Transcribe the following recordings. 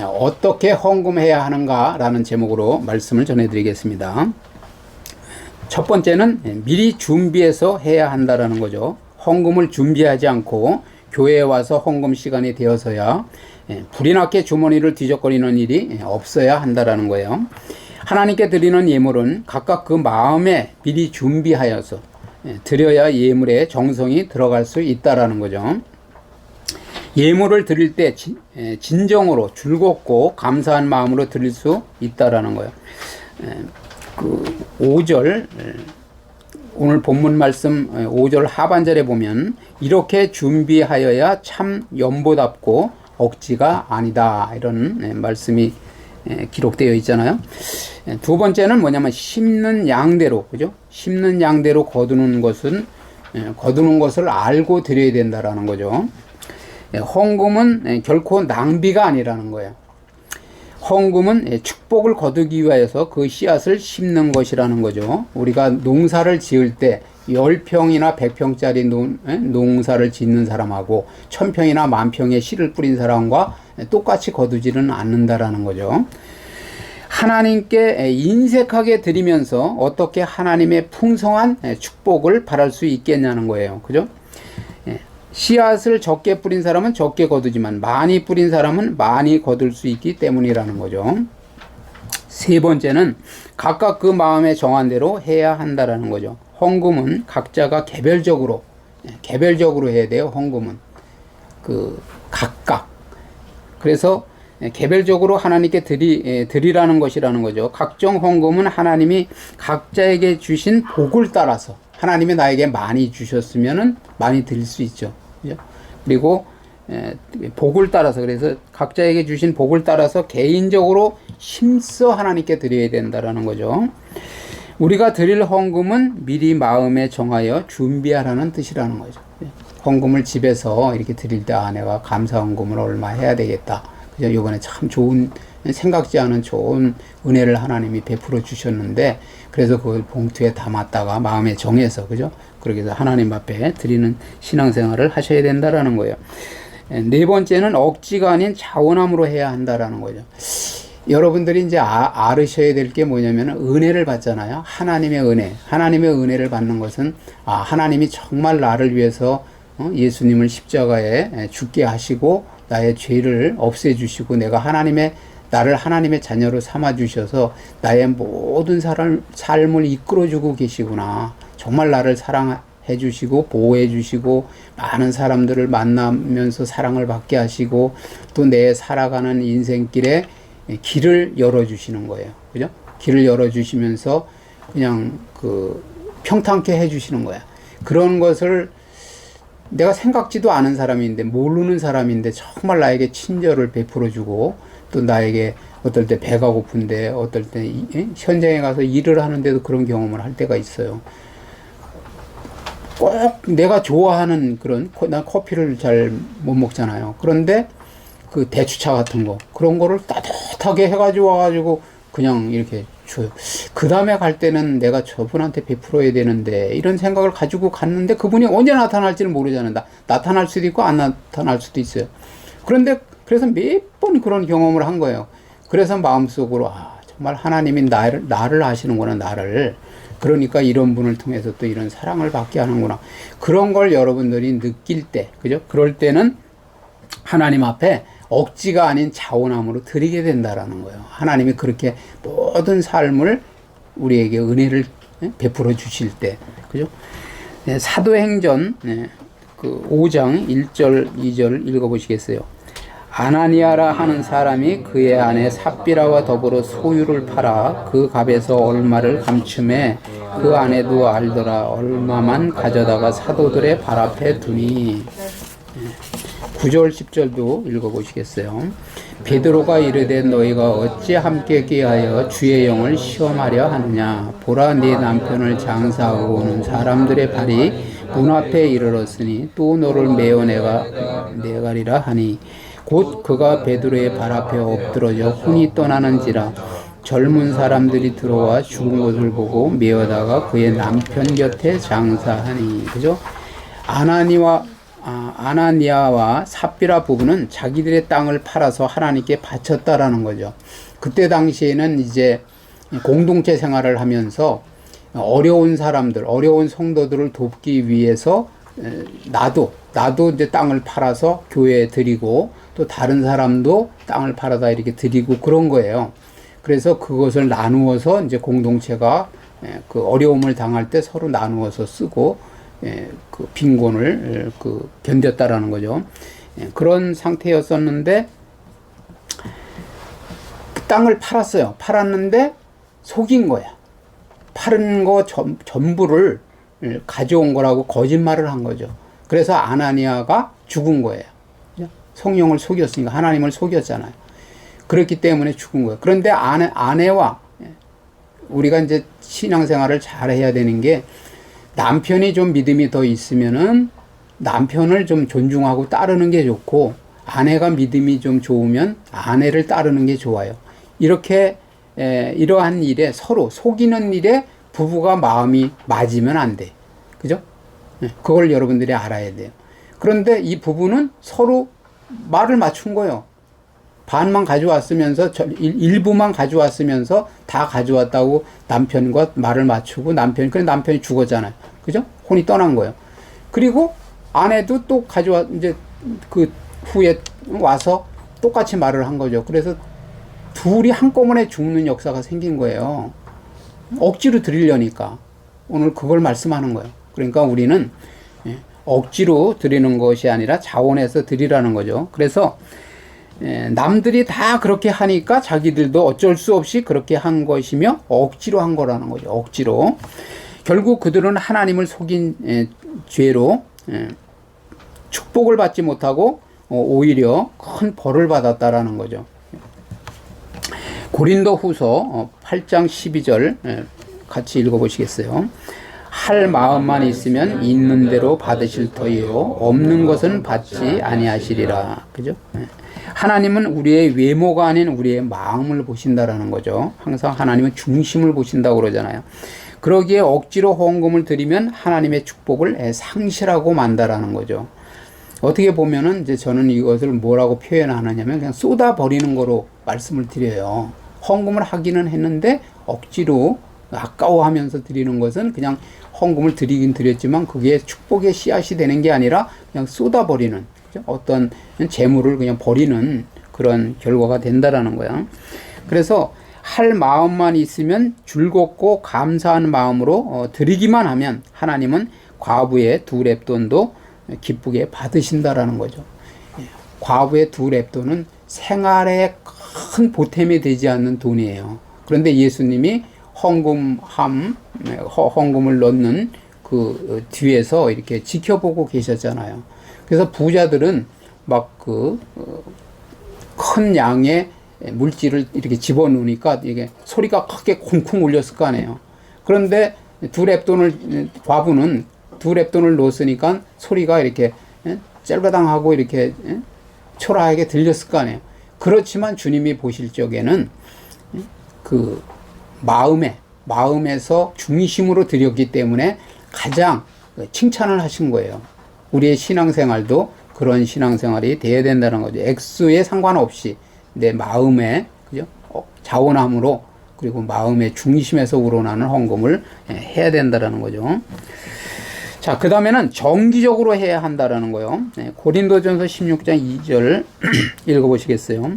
어떻게 헌금해야 하는가라는 제목으로 말씀을 전해드리겠습니다. 첫 번째는 미리 준비해서 해야 한다라는 거죠. 헌금을 준비하지 않고 교회에 와서 헌금 시간이 되어서야 불이 나게 주머니를 뒤적거리는 일이 없어야 한다라는 거예요. 하나님께 드리는 예물은 각각 그 마음에 미리 준비하여서 드려야 예물에 정성이 들어갈 수 있다라는 거죠. 예물을 드릴 때 진정으로 즐겁고 감사한 마음으로 드릴 수 있다라는 거예요. 그 5절 오늘 본문 말씀 5절 하반절에 보면 이렇게 준비하여야 참 연보답고 억지가 아니다 이런 말씀이 기록되어 있잖아요. 두 번째는 뭐냐면 심는 양대로, 그죠? 심는 양대로 거두는 것은 거두는 것을 알고 드려야 된다라는 거죠. 헌금은 결코 낭비가 아니라는 거예요. 헌금은 축복을 거두기 위해서 그 씨앗을 심는 것이라는 거죠. 우리가 농사를 지을 때 10평이나 100평짜리 농사를 짓는 사람하고 1000평이나 10,000평의 씨를 뿌린 사람과 똑같이 거두지는 않는다라는 거죠. 하나님께 인색하게 드리면서 어떻게 하나님의 풍성한 축복을 바랄 수 있겠냐는 거예요. 그죠? 씨앗을 적게 뿌린 사람은 적게 거두지만 많이 뿌린 사람은 많이 거둘 수 있기 때문이라는 거죠. 세 번째는 각각 그 마음에 정한 대로 해야 한다라는 거죠. 헌금은 각자가 개별적으로 해야 돼요. 헌금은 각각. 그래서 개별적으로 하나님께 드리라는 것이라는 거죠. 각종 헌금은 하나님이 각자에게 주신 복을 따라서 하나님이 나에게 많이 주셨으면은 많이 드릴 수 있죠. 그죠? 그리고 복을 따라서, 그래서 각자에게 주신 복을 따라서 개인적으로 힘써 하나님께 드려야 된다라는 거죠. 우리가 드릴 헌금은 미리 마음에 정하여 준비하라는 뜻이라는 거죠. 헌금을 집에서 이렇게 드릴 때 내가 감사 헌금을 얼마 해야 되겠다. 그죠? 이번에 참 좋은, 생각지 않은 좋은 은혜를 하나님이 베풀어 주셨는데, 그래서 그걸 봉투에 담았다가 마음에 정해서, 그죠? 그렇게 해서 하나님 앞에 드리는 신앙생활을 하셔야 된다라는 거예요. 네 번째는 억지가 아닌 자원함으로 해야 한다라는 거죠. 여러분들이 이제 알으셔야 될 게 뭐냐면 은혜를 받잖아요. 하나님의 은혜. 하나님의 은혜를 받는 것은 하나님이 정말 나를 위해서 예수님을 십자가에 죽게 하시고 나의 죄를 없애주시고 나를 하나님의 자녀로 삼아주셔서 나의 모든 삶을 이끌어주고 계시구나. 정말 나를 사랑해 주시고 보호해 주시고 많은 사람들을 만나면서 사랑을 받게 하시고 또 내 살아가는 인생길에 길을 열어주시는 거예요. 그죠? 길을 열어주시면서 그냥 평탄케 해주시는 거야. 그런 것을 내가 생각지도 않은 사람인데, 모르는 사람인데 정말 나에게 친절을 베풀어주고 또 나에게 어떨 때 배가 고픈데 어떨 때 현장에 가서 일을 하는데도 그런 경험을 할 때가 있어요. 꼭 내가 좋아하는 난 커피를 잘 못 먹잖아요. 그런데 그 대추차 같은 거, 그런 거를 따뜻하게 해가지고 와가지고 그냥 이렇게 줘요. 그 다음에 갈 때는 내가 저분한테 베풀어야 되는데, 이런 생각을 가지고 갔는데 그분이 언제 나타날지는 모르잖아요. 나타날 수도 있고 안 나타날 수도 있어요. 그래서 몇 번 그런 경험을 한 거예요. 그래서 마음속으로 정말 하나님이 나를 아시는구나, 나를. 그러니까 이런 분을 통해서 또 이런 사랑을 받게 하는구나. 그런 걸 여러분들이 느낄 때, 그죠? 그럴 때는 하나님 앞에 억지가 아닌 자원함으로 드리게 된다라는 거예요. 하나님이 그렇게 모든 삶을 우리에게 은혜를 베풀어 주실 때, 그죠? 사도행전 5장 1절 2절 읽어보시겠어요? 아나니아라 하는 사람이 그의 아내 삽비라와 더불어 소유를 팔아 그 값에서 얼마를 감춤해 그 아내도 알더라. 얼마만 가져다가 사도들의 발 앞에 두니. 9절 10절도 읽어보시겠어요? 베드로가 이르되 너희가 어찌 함께 끼하여 주의 영을 시험하려 하느냐. 보라, 네 남편을 장사하고 오는 사람들의 발이 문 앞에 이르렀으니 또 너를 메어 내가리라 하니, 곧 그가 베드로의 발 앞에 엎드러져 혼이 떠나는지라. 젊은 사람들이 들어와 죽은 것을 보고 메어다가 그의 남편 곁에 장사하니. 그죠? 아나니아와 삽비라 부부는 자기들의 땅을 팔아서 하나님께 바쳤다라는 거죠. 그때 당시에는 이제 공동체 생활을 하면서 어려운 사람들, 어려운 성도들을 돕기 위해서 나도 이제 땅을 팔아서 교회에 드리고 또 다른 사람도 땅을 팔아다 이렇게 드리고 그런 거예요. 그래서 그것을 나누어서 이제 공동체가 그 어려움을 당할 때 서로 나누어서 쓰고 그 빈곤을 견뎠다라는 거죠. 그런 상태였었는데 그 땅을 팔았어요. 팔았는데 속인 거야. 파는 거 전부를 가져온 거라고 거짓말을 한 거죠. 그래서 아나니아가 죽은 거예요. 성령을 속였으니까 하나님을 속였잖아요. 그렇기 때문에 죽은 거예요. 그런데 아내와 우리가 이제 신앙생활을 잘 해야 되는 게 남편이 좀 믿음이 더 있으면은 남편을 좀 존중하고 따르는 게 좋고 아내가 믿음이 좀 좋으면 아내를 따르는 게 좋아요. 이렇게 이러한 일에 서로 속이는 일에 부부가 마음이 맞으면 안 돼. 그죠? 그걸 여러분들이 알아야 돼요. 그런데 이 부부는 서로 말을 맞춘 거예요. 반만 가져왔으면서 일부만 가져왔으면서 다 가져왔다고 남편과 말을 맞추고 그래 남편이 죽었잖아요. 그죠? 혼이 떠난 거예요. 그리고 아내도 또 이제 그 후에 와서 똑같이 말을 한 거죠. 그래서 둘이 한꺼번에 죽는 역사가 생긴 거예요. 억지로 드리려니까. 오늘 그걸 말씀하는 거예요. 그러니까 우리는 억지로 드리는 것이 아니라 자원해서 드리라는 거죠. 그래서 남들이 다 그렇게 하니까 자기들도 어쩔 수 없이 그렇게 한 것이며 억지로 한 거라는 거죠. 억지로. 결국 그들은 하나님을 속인 죄로 축복을 받지 못하고 오히려 큰 벌을 받았다라는 거죠. 고린도 후서 8장 12절 같이 읽어보시겠어요? 할 마음만 있으면 있는 대로 받으실 터이요 없는 것은 받지 아니하시리라. 그죠? 하나님은 우리의 외모가 아닌 우리의 마음을 보신다라는 거죠. 항상 하나님은 중심을 보신다고 그러잖아요. 그러기에 억지로 헌금을 드리면 하나님의 축복을 상실하고 만다라는 거죠. 어떻게 보면은 이제 저는 이것을 뭐라고 표현하느냐면 그냥 쏟아 버리는 거로 말씀을 드려요. 헌금을 하기는 했는데 억지로 아까워하면서 드리는 것은 그냥 헌금을 드리긴 드렸지만 그게 축복의 씨앗이 되는 게 아니라 그냥 쏟아버리는 어떤 재물을 그냥 버리는 그런 결과가 된다라는 거야. 그래서 할 마음만 있으면 즐겁고 감사한 마음으로 드리기만 하면 하나님은 과부의 2렙돈도 기쁘게 받으신다라는 거죠. 과부의 2렙돈은 생활에 큰 보탬이 되지 않는 돈이에요. 그런데 예수님이 헌금을 넣는 그 뒤에서 이렇게 지켜보고 계셨잖아요. 그래서 부자들은 막 큰 양의 물질을 이렇게 집어넣으니까 이게 소리가 크게 쿵쿵 울렸을 거 아니에요. 그런데 과부는 2렙돈을 넣었으니까 소리가 이렇게 짤바당하고 이렇게 초라하게 들렸을 거 아니에요. 그렇지만 주님이 보실 적에는 그 마음에서 중심으로 드렸기 때문에 가장 칭찬을 하신 거예요. 우리의 신앙생활도 그런 신앙생활이 돼야 된다는 거죠. 액수에 상관없이 내 마음에, 그죠? 자원함으로 그리고 마음의 중심에서 우러나는 헌금을 해야 된다는 거죠. 자, 그 다음에는 정기적으로 해야 한다라는 거예요. 고린도전서 16장 2절 읽어보시겠어요?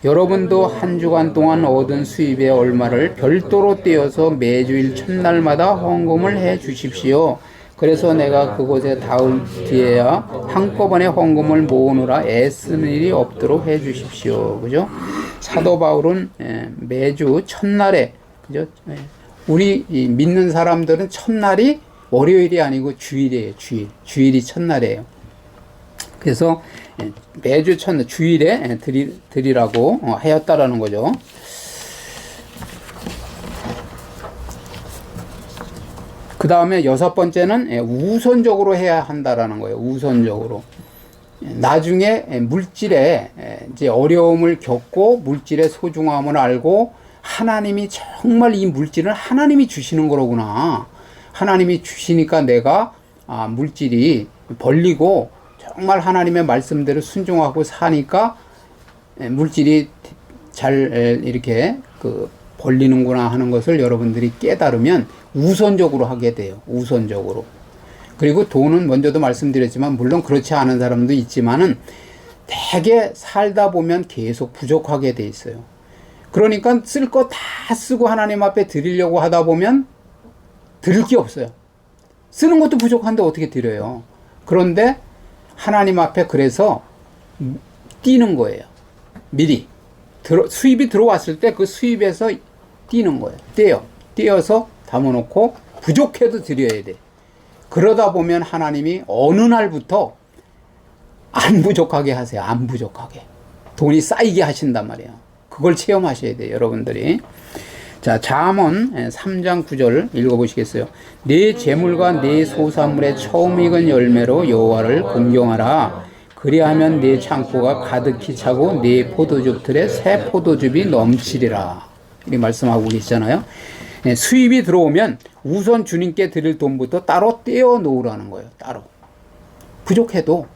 여러분도 한 주간 동안 얻은 수입의 얼마를 별도로 떼어서 매주일 첫날마다 헌금을 해 주십시오. 그래서 내가 그곳에 닿을 뒤에야 한꺼번에 헌금을 모으느라 애쓰는 일이 없도록 해 주십시오. 그죠? 사도 바울은 매주 첫날에, 그죠? 우리 믿는 사람들은 첫날이 월요일이 아니고 주일이에요. 주일이 첫날이에요. 그래서 매주 첫날 주일에 드리라고 하였다라는 거죠. 그 다음에 6번째는 우선적으로 해야 한다라는 거예요. 우선적으로. 나중에 물질에 이제 어려움을 겪고 물질의 소중함을 알고 하나님이 정말 이 물질을 하나님이 주시는 거로구나. 하나님이 주시니까 내가 물질이 벌리고 정말 하나님의 말씀대로 순종하고 사니까 물질이 잘 이렇게 벌리는구나 하는 것을 여러분들이 깨달으면 우선적으로 하게 돼요. 우선적으로. 그리고 돈은 먼저도 말씀드렸지만 물론 그렇지 않은 사람도 있지만은 대개 살다 보면 계속 부족하게 돼 있어요. 그러니까 쓸 거 다 쓰고 하나님 앞에 드리려고 하다 보면 드릴 게 없어요. 쓰는 것도 부족한데 어떻게 드려요? 그런데 하나님 앞에 그래서 뛰는 거예요. 미리. 수입이 들어왔을 때 그 수입에서 뛰는 거예요. 떼어서 담아놓고 부족해도 드려야 돼. 그러다 보면 하나님이 어느 날부터 안 부족하게 하세요. 안 부족하게. 돈이 쌓이게 하신단 말이에요. 그걸 체험하셔야 돼요. 여러분들이. 자, 잠언 3장 9절 읽어보시겠어요? 내 재물과 내 소산물의 처음 익은 열매로 여호와를 공경하라. 그리하면 내 창고가 가득히 차고 내 포도즙 틀에 새 포도즙이 넘치리라. 이렇게 말씀하고 계시잖아요. 수입이 들어오면 우선 주님께 드릴 돈부터 따로 떼어 놓으라는 거예요. 따로. 부족해도.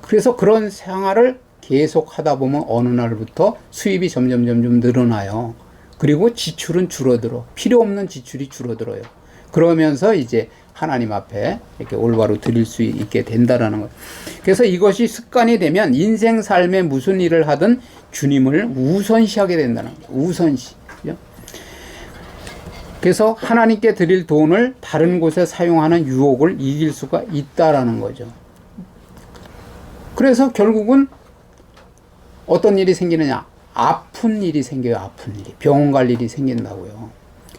그래서 그런 생활을 계속 하다 보면 어느 날부터 수입이 점점 늘어나요. 그리고 지출은 줄어들어. 필요 없는 지출이 줄어들어요. 그러면서 이제 하나님 앞에 이렇게 올바로 드릴 수 있게 된다라는 거예요. 그래서 이것이 습관이 되면 인생 삶에 무슨 일을 하든 주님을 우선시하게 된다는 거예요. 우선시. 그래서 하나님께 드릴 돈을 다른 곳에 사용하는 유혹을 이길 수가 있다라는 거죠. 그래서 결국은 어떤 일이 생기느냐? 아픈 일이 생겨요. 아픈 일이. 병원 갈 일이 생긴다고요.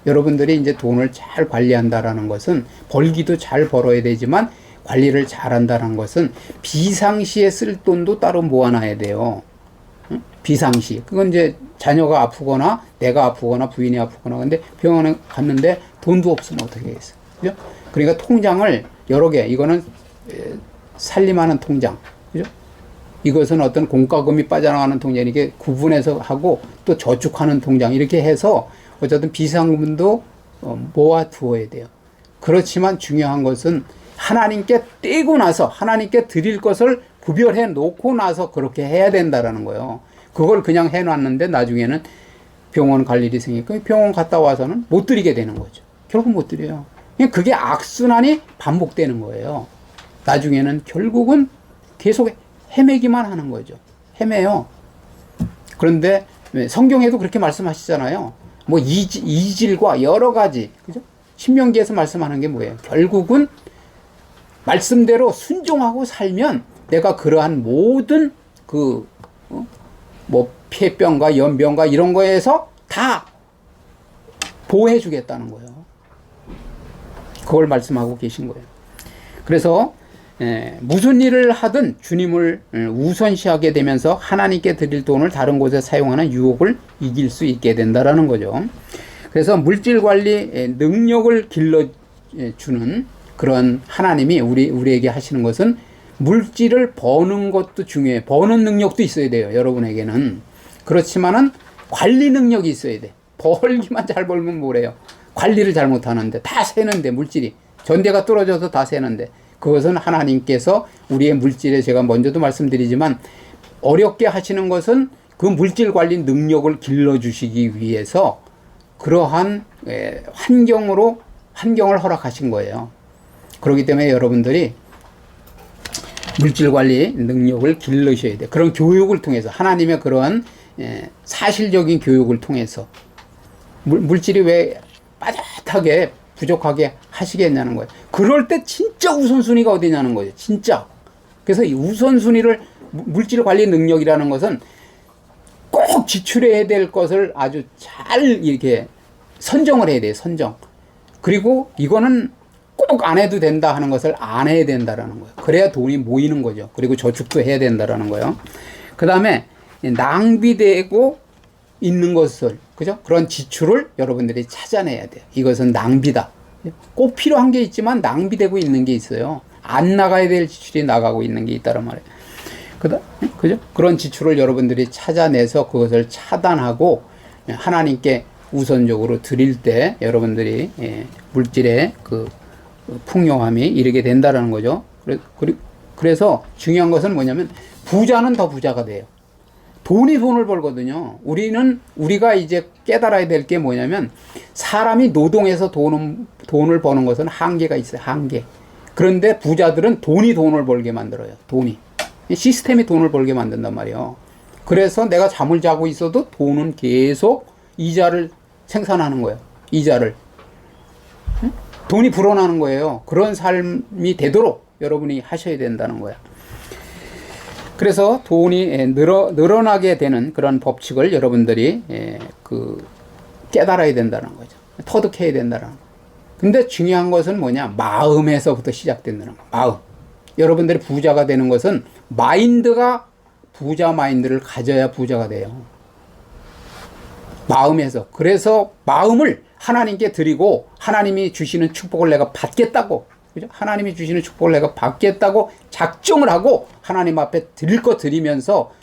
여러분들이 이제 돈을 잘 관리한다라는 것은 벌기도 잘 벌어야 되지만 관리를 잘 한다는 것은 비상시에 쓸 돈도 따로 모아놔야 돼요. 비상시. 그건 이제 자녀가 아프거나 내가 아프거나 부인이 아프거나 근데 병원에 갔는데 돈도 없으면 어떻게 하겠어요. 그죠? 그러니까 통장을 여러 개, 이거는 살림하는 통장. 그죠? 이것은 어떤 공과금이 빠져나가는 통장, 이렇게 구분해서 하고 또 저축하는 통장, 이렇게 해서 어쨌든 비상금도 모아두어야 돼요. 그렇지만 중요한 것은 하나님께 떼고 나서 하나님께 드릴 것을 구별해 놓고 나서 그렇게 해야 된다라는 거예요. 그걸 그냥 해놨는데 나중에는 병원 갈 일이 생기니까 병원 갔다 와서는 못 드리게 되는 거죠. 결국 못 드려요. 그게 악순환이 반복되는 거예요. 나중에는 결국은 계속 헤매기만 하는 거죠. 헤매요. 그런데 성경에도 그렇게 말씀하시잖아요. 뭐 이질과 여러 가지, 그죠? 신명기에서 말씀하는 게 뭐예요? 결국은 말씀대로 순종하고 살면 내가 그러한 모든 뭐 폐병과 연병과 이런 거에서 다 보호해 주겠다는 거예요. 그걸 말씀하고 계신 거예요. 그래서 무슨 일을 하든 주님을 우선시하게 되면서 하나님께 드릴 돈을 다른 곳에 사용하는 유혹을 이길 수 있게 된다라는 거죠. 그래서 물질 관리 능력을 길러주는 그런 하나님이 우리에게 하시는 것은 물질을 버는 것도 중요해요. 버는 능력도 있어야 돼요. 여러분에게는. 그렇지만은 관리 능력이 있어야 돼. 벌기만 잘 벌면 뭐래요. 관리를 잘못하는데 다 새는데 물질이 전대가 떨어져서 다 새는데 그것은 하나님께서 우리의 물질에 제가 먼저도 말씀드리지만 어렵게 하시는 것은 그 물질 관리 능력을 길러주시기 위해서 그러한 환경을 허락하신 거예요. 그렇기 때문에 여러분들이 물질 관리 능력을 길러셔야 돼요. 그런 교육을 통해서 하나님의 그러한 사실적인 교육을 통해서 물질이 왜 빠듯하게 부족하게 하시겠냐는 거예요. 그럴 때 진짜 우선순위가 어디냐는 거예요. 진짜. 그래서 이 우선순위를 물질 관리 능력이라는 것은 꼭 지출해야 될 것을 아주 잘 이렇게 선정을 해야 돼요. 선정. 그리고 이거는 꼭 안 해도 된다 하는 것을 안 해야 된다라는 거예요. 그래야 돈이 모이는 거죠. 그리고 저축도 해야 된다라는 거예요. 그 다음에 낭비되고 있는 것을, 그죠? 그런 지출을 여러분들이 찾아내야 돼요. 이것은 낭비다. 꼭 필요한 게 있지만 낭비되고 있는 게 있어요. 안 나가야 될 지출이 나가고 있는 게 있다란 말이에요. 그죠? 그런 지출을 여러분들이 찾아내서 그것을 차단하고 하나님께 우선적으로 드릴 때 여러분들이 물질의 그 풍요함이 이르게 된다라는 거죠. 그래서 중요한 것은 뭐냐면 부자는 더 부자가 돼요. 돈이 돈을 벌거든요. 우리가 이제 깨달아야 될 게 뭐냐면 사람이 노동해서 돈을 버는 것은 한계가 있어요. 한계. 그런데 부자들은 돈이 돈을 벌게 만들어요. 돈이. 시스템이 돈을 벌게 만든단 말이에요. 그래서 내가 잠을 자고 있어도 돈은 계속 이자를 생산하는 거예요. 이자를. 돈이 불어나는 거예요. 그런 삶이 되도록 여러분이 하셔야 된다는 거야. 그래서 돈이 늘어나게 되는 그런 법칙을 여러분들이 깨달아야 된다는 거죠. 터득해야 된다는 거. 근데 중요한 것은 뭐냐? 마음에서부터 시작된다는 거. 마음. 여러분들이 부자가 되는 것은 부자 마인드를 가져야 부자가 돼요. 마음에서. 그래서 마음을 하나님께 드리고 하나님이 주시는 축복을 내가 받겠다고, 그죠? 하나님이 주시는 축복을 내가 받겠다고 작정을 하고 하나님 앞에 드릴 거 드리면서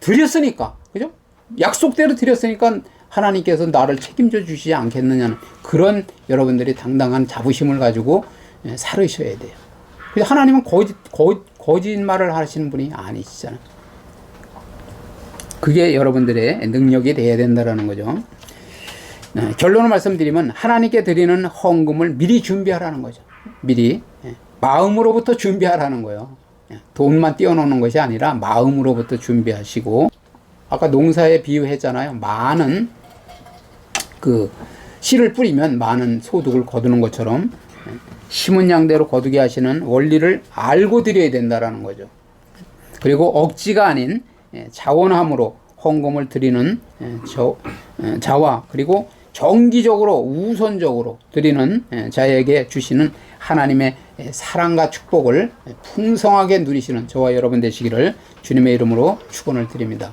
드렸으니까, 그죠? 약속대로 드렸으니까 하나님께서 나를 책임져 주시지 않겠느냐는 그런 여러분들이 당당한 자부심을 가지고 살으셔야 돼요. 하나님은 거짓말을 하시는 분이 아니시잖아요. 그게 여러분들의 능력이 돼야 된다는 거죠. 결론을 말씀드리면 하나님께 드리는 헌금을 미리 준비하라는 거죠. 미리 마음으로부터 준비하라는 거예요. 돈만 띄워놓는 것이 아니라 마음으로부터 준비하시고, 아까 농사에 비유했잖아요. 많은 씨를 뿌리면 많은 소득을 거두는 것처럼 심은 양대로 거두게 하시는 원리를 알고 드려야 된다라는 거죠. 그리고 억지가 아닌 자원함으로 헌금을 드리는 자와, 그리고 정기적으로 우선적으로 드리는 자에게 주시는 하나님의 사랑과 축복을 풍성하게 누리시는 저와 여러분 되시기를 주님의 이름으로 축원을 드립니다.